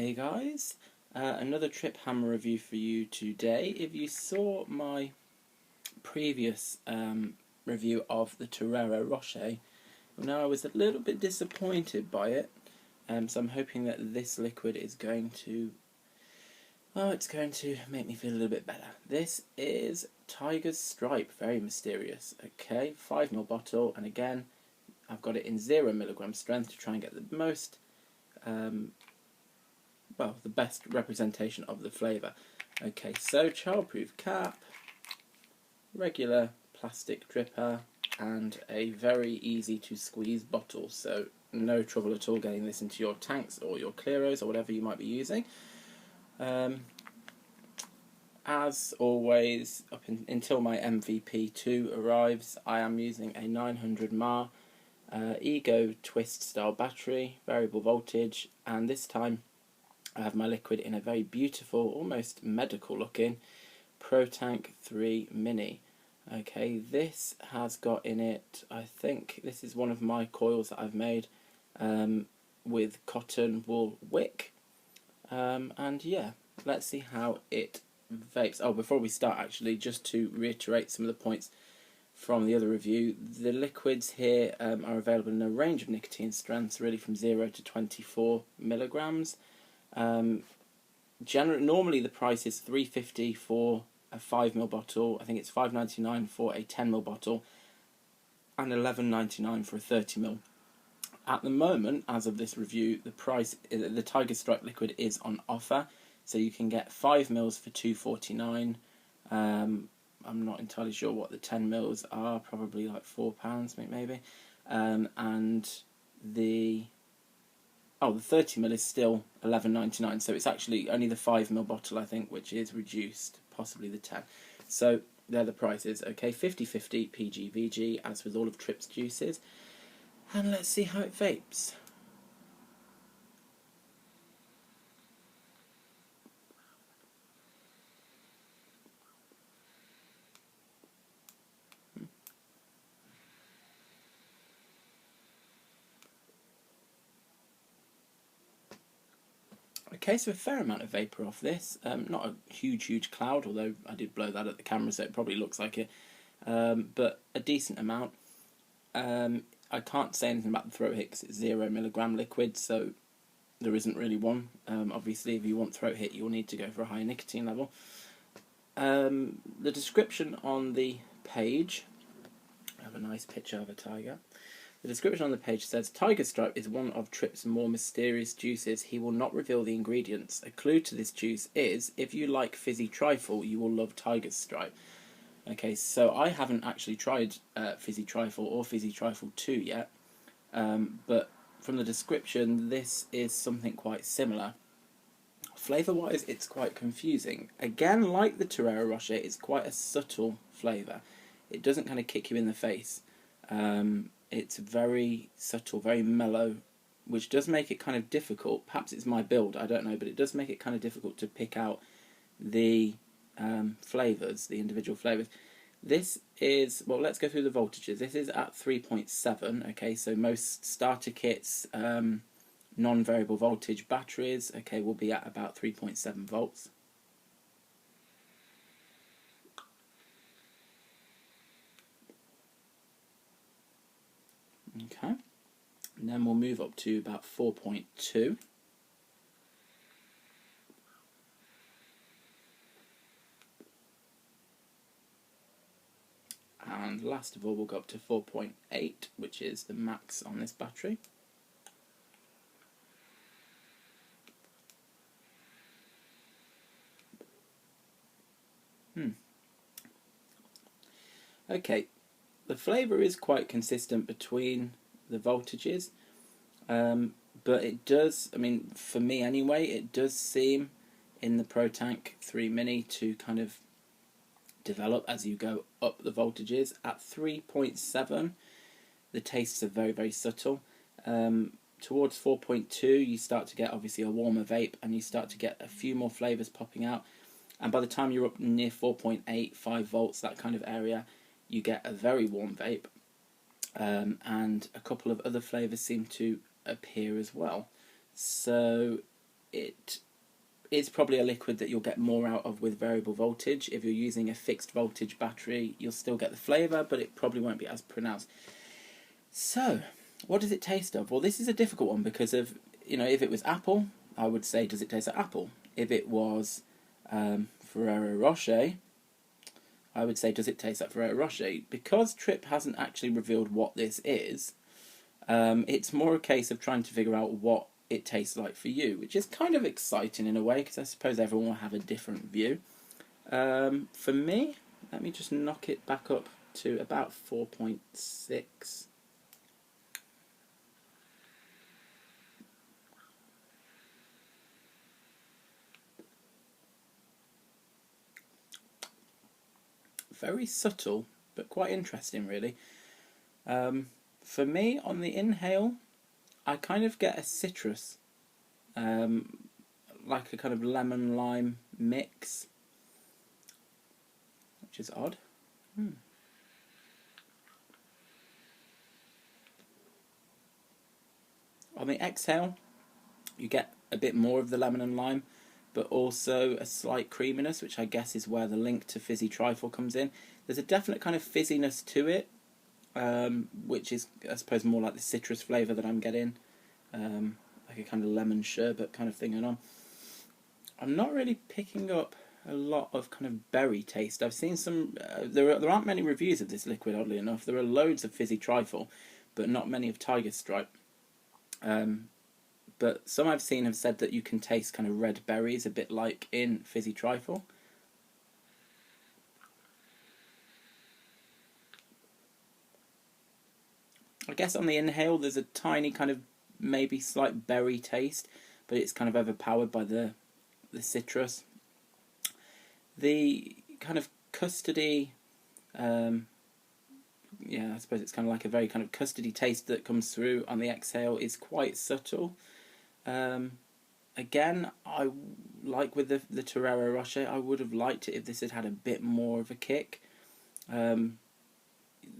Hey guys, another Triphammer review for you today. If you saw my previous review of the Ferrero Rocher, you'll know I was a little bit disappointed by it, so I'm hoping that this liquid is going to, it's going to make me feel a little bit better. This is Tiger's Stripe, very mysterious. Okay, 5ml bottle, and again, I've got it in 0mg strength to try and get the most the best representation of the flavour. Okay, so childproof cap, regular plastic dripper, and a very easy to squeeze bottle, so no trouble at all getting this into your tanks or your clearos or whatever you might be using. As always, until my MVP2 arrives, I am using a 900 mAh Ego Twist style battery, variable voltage, and this time I have my liquid in a very beautiful, almost medical looking ProTank 3 Mini. Okay, this has got in it, I think this is one of my coils that I've made with cotton wool wick. And yeah, let's see how it vapes. Oh, before we start, actually, just to reiterate some of the points from the other review, the liquids here are available in a range of nicotine strengths, really from 0 to 24 milligrams. Normally the price is $3.50 for a 5ml bottle. I think it's $5.99 for a 10ml bottle, and $11.99 for a 30ml. At the moment, as of this review, the Tiger Stripe liquid is on offer, so you can get 5ml for $2.49. I'm not entirely sure what the 10ml are, probably like £4 maybe, and the 30ml is still $11.99, so it's actually only the 5ml bottle, I think, which is reduced, possibly the 10. So they're the prices. Okay, 50/50 PG/VG, as with all of Trip's juices, and let's see how it vapes. Okay, so a fair amount of vapour off this. Not a huge cloud, although I did blow that at the camera, so it probably looks like it. But a decent amount. I can't say anything about the throat hit because it's 0mg liquid, so there isn't really one. Obviously, if you want throat hit, you'll need to go for a higher nicotine level. The description on the page, I have a nice picture of a tiger. The description on the page says, Tiger Stripe is one of Trip's more mysterious juices. He will not reveal the ingredients. A clue to this juice is, if you like fizzy trifle, you will love Tiger Stripe. Okay, so I haven't actually tried fizzy trifle or fizzy trifle 2 yet, but from the description, this is something quite similar. Flavour-wise, it's quite confusing. Again, like the Ferrero Rocher, it's quite a subtle flavour. It doesn't kind of kick you in the face. It's very subtle, very mellow, which does make it kind of difficult. Perhaps it's my build, I don't know, but it does make it kind of difficult to pick out the flavours, the individual flavours. This is, well, let's go through the voltages. This is at 3.7, okay, so most starter kits, non-variable voltage batteries, okay, will be at about 3.7 volts. Okay, and then we'll move up to about 4.2. And last of all, we'll go up to 4.8, which is the max on this battery. Okay, the flavour is quite consistent between the voltages, but it does, I mean, for me anyway, it does seem in the ProTank 3 Mini to kind of develop as you go up the voltages. At 3.7, the tastes are very subtle. Towards 4.2, you start to get obviously a warmer vape, and you start to get a few more flavours popping out. And by the time you're up near 4.8, 5 volts, that kind of area, you get a very warm vape, and a couple of other flavours seem to appear as well. So it is probably a liquid that you'll get more out of with variable voltage. If you're using a fixed voltage battery, you'll still get the flavour, but it probably won't be as pronounced. So, what does it taste of? Well, this is a difficult one because of, if it was apple, I would say, does it taste like apple? If it was Ferrero Rocher, I would say, does it taste like Ferrero Rocher? Because Trip hasn't actually revealed what this is, it's more a case of trying to figure out what it tastes like for you, which is kind of exciting in a way, because I suppose everyone will have a different view. For me, let me just knock it back up to about 4.6. Very subtle, but quite interesting, really. For me, on the inhale, I kind of get a citrus, like a kind of lemon-lime mix, which is odd. On the exhale, you get a bit more of the lemon and lime, but also a slight creaminess, which I guess is where the link to fizzy trifle comes in. There's a definite kind of fizziness to it, which is, I suppose, more like the citrus flavour that I'm getting, like a kind of lemon sherbet kind of thing going on. I'm not really picking up a lot of kind of berry taste. I've seen some, there aren't many reviews of this liquid, oddly enough. There are loads of fizzy trifle, but not many of Tiger Stripe. But some I've seen have said that you can taste kind of red berries, a bit like in fizzy trifle. I guess on the inhale there's a tiny kind of maybe slight berry taste, but it's kind of overpowered by the citrus. The kind of custardy, yeah, I suppose it's kind of like a very kind of custardy taste that comes through on the exhale is quite subtle. Again, I like with the Ferrero Rocher, I would have liked it if this had had a bit more of a kick.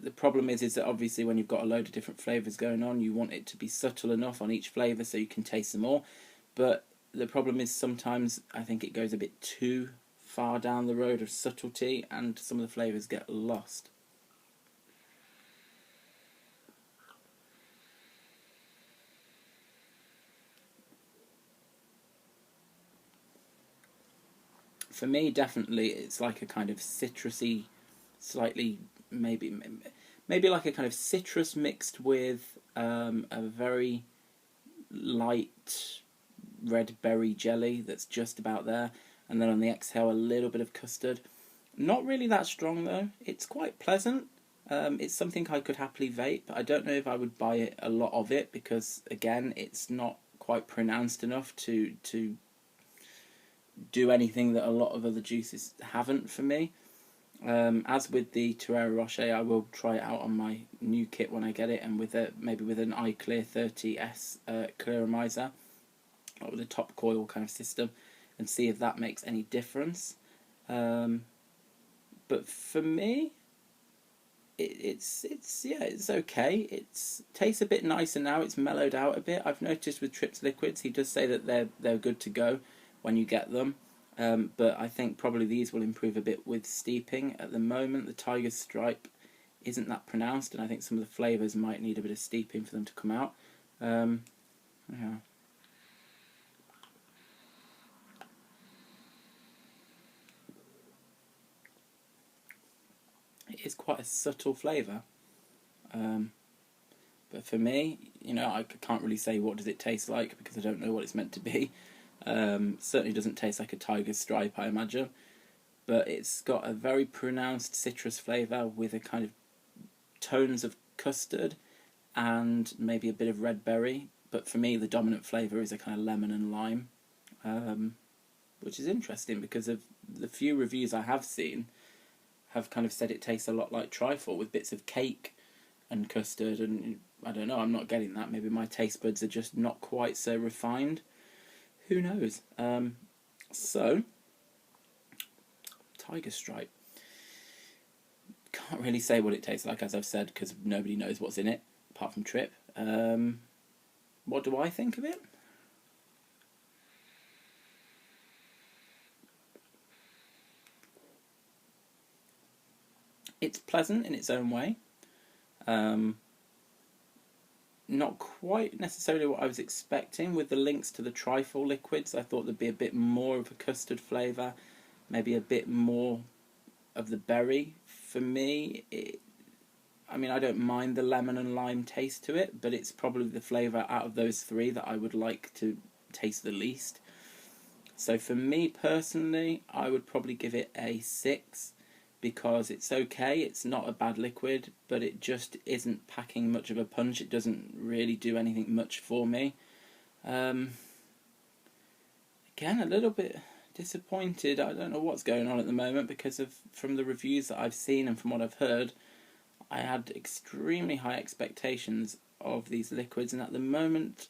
The problem is that obviously when you've got a load of different flavours going on, you want it to be subtle enough on each flavour so you can taste them all. But the problem is sometimes I think it goes a bit too far down the road of subtlety and some of the flavours get lost. For me, definitely, it's like a kind of citrusy, slightly, maybe like a kind of citrus mixed with a very light red berry jelly that's just about there. And then on the exhale, a little bit of custard. Not really that strong, though. It's quite pleasant. It's something I could happily vape. I don't know if I would buy a lot of it because, again, it's not quite pronounced enough to do anything that a lot of other juices haven't for me. As with the Ferrero Rocher, I will try it out on my new kit when I get it, and maybe with an iClear 30S clearomizer, or with a top coil kind of system, and see if that makes any difference. But for me, it's okay. It tastes a bit nicer now. It's mellowed out a bit. I've noticed with Trip's liquids, he does say that they're good to go when you get them. But I think probably these will improve a bit with steeping. At the moment, the Tiger Stripe isn't that pronounced, and I think some of the flavours might need a bit of steeping for them to come out. Yeah. It is quite a subtle flavour. But for me, I can't really say what does it taste like because I don't know what it's meant to be. Certainly doesn't taste like a Tiger Stripe, I imagine, but it's got a very pronounced citrus flavour with a kind of tones of custard and maybe a bit of red berry, but for me the dominant flavour is a kind of lemon and lime, which is interesting because of the few reviews I have seen have kind of said it tastes a lot like trifle with bits of cake and custard, and I don't know, I'm not getting that. Maybe my taste buds are just not quite so refined. Who knows? So, Tiger Stripe. Can't really say what it tastes like, as I've said, because nobody knows what's in it, apart from Trip. What do I think of it? It's pleasant in its own way. Not quite necessarily what I was expecting with the links to the trifle liquids. I thought there'd be a bit more of a custard flavour, maybe a bit more of the berry. For me, I mean, I don't mind the lemon and lime taste to it, but it's probably the flavour out of those three that I would like to taste the least. So for me personally, I would probably give it a 6, because it's okay, it's not a bad liquid, but it just isn't packing much of a punch. It doesn't really do anything much for me. Again, a little bit disappointed. I don't know what's going on at the moment, because from the reviews that I've seen and from what I've heard, I had extremely high expectations of these liquids, and at the moment,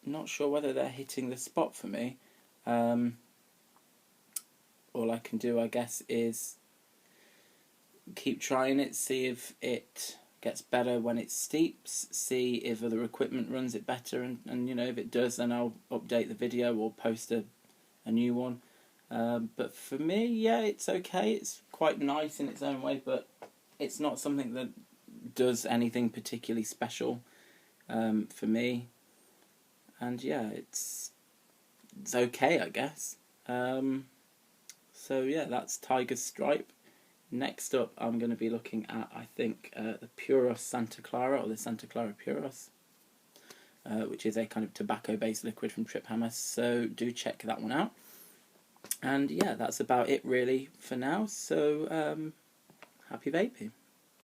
not sure whether they're hitting the spot for me. All I can do, I guess, is keep trying it, see if it gets better when it steeps, see if other equipment runs it better, and you know, if it does, then I'll update the video or post a new one. But for me, yeah, it's okay. It's quite nice in its own way, but it's not something that does anything particularly special for me. And yeah, it's okay, I guess. So yeah, that's Tiger Stripe. Next up, I'm going to be looking at, I think, the Puros Santa Clara, or the Santa Clara Puros, which is a kind of tobacco-based liquid from Triphammer, so do check that one out. And yeah, that's about it really for now, so happy vaping.